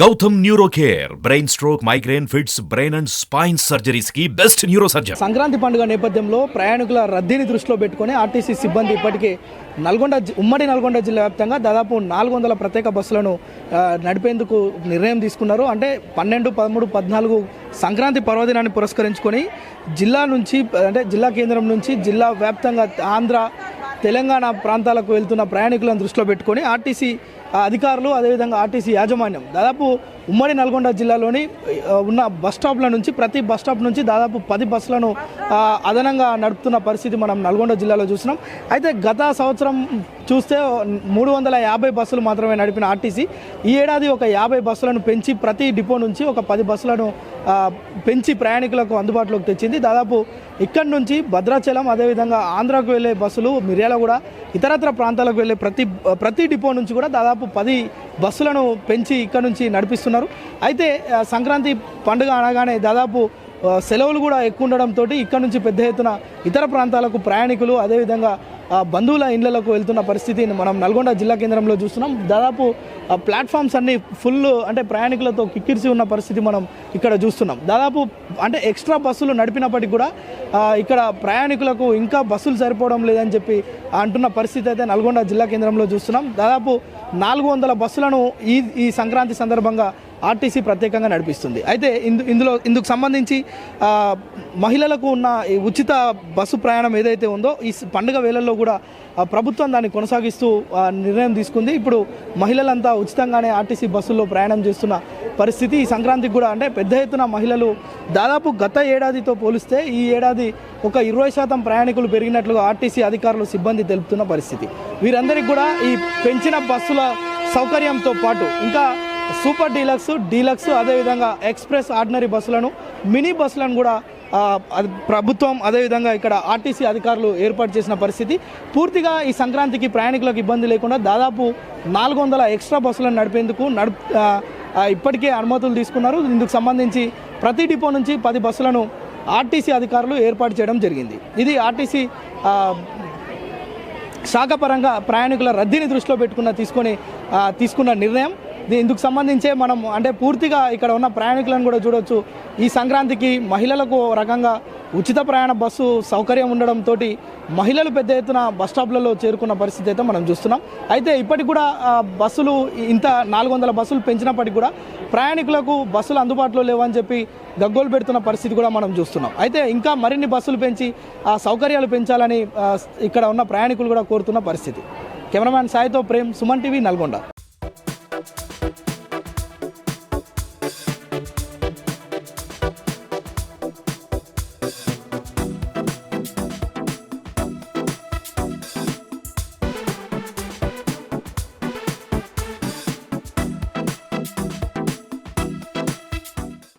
Gautam neuro care brain stroke migraine fits brain and spine surgeries కి best neuro surgeon. Sankranti పండుగ నేపథ్యంలో ప్రయాణికుల రద్దీని దృష్టిలో పెట్టుకుని ఆర్టీసీ సిబ్బంది ఇప్పటికే ఉమ్మడి నల్గొండ జిల్లా వ్యాప్తంగా దాదాపు 400 ప్రత్యేక బస్సులను నడిపేందుకు నిర్ణయం తీసుకున్నారు. అంటే 12, 13, 14 సంక్రాంతి పర్వదినాన్ని పురస్కరించుకొని జిల్లా నుంచి అంటే జిల్లా కేంద్రం నుంచి జిల్లా వ్యాప్తంగా ఆంధ్ర, తెలంగాణ ప్రాంతాలకు వెళ్తున్న ప్రయాణికులను దృష్టిలో పెట్టుకొని ఆర్టీసీ అధికారులు అదేవిధంగా ఆర్టీసీ యాజమాన్యం దాదాపు ఉమ్మడి నల్గొండ జిల్లాలోని ఉన్న బస్ స్టాప్ల నుంచి ప్రతి బస్ స్టాప్ నుంచి దాదాపు 10 బస్సులను అదనంగా నడుపుతున్న పరిస్థితి మనం నల్గొండ జిల్లాలో చూసినాం. అయితే గత సంవత్సరం చూస్తే 350 బస్సులు మాత్రమే నడిపిన ఆర్టీసీ ఈ ఏడాది ఒక 50 బస్సులను పెంచి ప్రతి డిపో నుంచి ఒక 10 బస్సులను పెంచి ప్రయాణికులకు అందుబాటులోకి తెచ్చింది. దాదాపు ఇక్కడి నుంచి భద్రాచలం అదేవిధంగా ఆంధ్రాకు వెళ్ళే బస్సులు, మిర్యాలగూడ, ఇతరత్ర ప్రాంతాలకు వెళ్ళే ప్రతి డిపో నుంచి కూడా దాదాపు 10 బస్సులను పెంచి ఇక్కడ నుంచి నడిపిస్తున్నారు. అయితే సంక్రాంతి పండుగ అనగానే దాదాపు సెలవులు కూడా ఎక్కువ ఉండడంతో ఇక్కడ నుంచి పెద్ద ఎత్తున ఇతర ప్రాంతాలకు ప్రయాణికులు అదేవిధంగా బంధువుల ఇళ్లకు వెళ్తున్న పరిస్థితిని మనం నల్గొండ జిల్లా కేంద్రంలో చూస్తున్నాం. దాదాపు ప్లాట్ఫామ్స్ అన్నీ ఫుల్ అంటే ప్రయాణికులతో కిక్కిరిసి ఉన్న పరిస్థితి మనం ఇక్కడ చూస్తున్నాం. దాదాపు అంటే ఎక్స్ట్రా బస్సులు నడిపినప్పటికీ కూడా ఇక్కడ ప్రయాణికులకు ఇంకా బస్సులు సరిపోవడం లేదని చెప్పి అంటున్న పరిస్థితి అయితే నల్గొండ జిల్లా కేంద్రంలో చూస్తున్నాం. దాదాపు 400 బస్సులను ఈ సంక్రాంతి సందర్భంగా ఆర్టీసీ ప్రత్యేకంగా నడిపిస్తుంది. అయితే ఇందుకు సంబంధించి మహిళలకు ఉన్న ఉచిత బస్సు ప్రయాణం ఏదైతే ఉందో ఈ పండుగ వేళల్లో కూడా ప్రభుత్వం దాన్ని కొనసాగిస్తూ నిర్ణయం తీసుకుంది. ఇప్పుడు మహిళలంతా ఉచితంగానే ఆర్టీసీ బస్సుల్లో ప్రయాణం చేస్తున్న పరిస్థితి. ఈ సంక్రాంతికి కూడా అంటే పెద్ద ఎత్తున మహిళలు దాదాపు గత ఏడాదితో పోలిస్తే ఈ ఏడాది ఒక 20% ప్రయాణికులు పెరిగినట్లుగా ఆర్టీసీ అధికారులు సిబ్బంది తెలుపుతున్న పరిస్థితి. వీరందరికీ కూడా ఈ పెంచిన బస్సుల సౌకర్యంతో పాటు ఇంకా సూపర్ డీలక్స్ అదేవిధంగా ఎక్స్ప్రెస్ ఆర్డినరీ బస్సులను, మినీ బస్సులను కూడా ప్రభుత్వం అదేవిధంగా ఇక్కడ ఆర్టీసీ అధికారులు ఏర్పాటు చేసిన పరిస్థితి. పూర్తిగా ఈ సంక్రాంతికి ప్రయాణికులకు ఇబ్బంది లేకుండా దాదాపు 400 ఎక్స్ట్రా బస్సులను నడిపేందుకు ఇప్పటికే అనుమతులు తీసుకున్నారు. ఇందుకు సంబంధించి ప్రతి డిపో నుంచి 10 బస్సులను ఆర్టీసీ అధికారులు ఏర్పాటు చేయడం జరిగింది. ఇది ఆర్టీసీ శాఖపరంగా ప్రయాణికుల రద్దీని దృష్టిలో పెట్టుకుని తీసుకున్న నిర్ణయం. ఇందుకు సంబంధించే మనం అంటే పూర్తిగా ఇక్కడ ఉన్న ప్రయాణికులను కూడా చూడవచ్చు. ఈ సంక్రాంతికి మహిళలకు రకంగా ఉచిత ప్రయాణ బస్సు సౌకర్యం ఉండడంతో మహిళలు పెద్ద ఎత్తున బస్ స్టాప్లలో చేరుకున్న పరిస్థితి అయితే మనం చూస్తున్నాం. అయితే ఇప్పటికి కూడా బస్సులు ఇంత 400 బస్సులు పెంచినప్పటికీ కూడా ప్రయాణికులకు బస్సులు అందుబాటులో లేవని చెప్పి గగ్గోలు పెడుతున్న పరిస్థితి కూడా మనం చూస్తున్నాం. అయితే ఇంకా మరిన్ని బస్సులు పెంచి ఆ సౌకర్యాలు పెంచాలని ఇక్కడ ఉన్న ప్రయాణికులు కూడా కోరుతున్న పరిస్థితి. కెమెరామ్యాన్ సాయితో ప్రేమ్, సుమన్ టీవీ, నల్గొండ.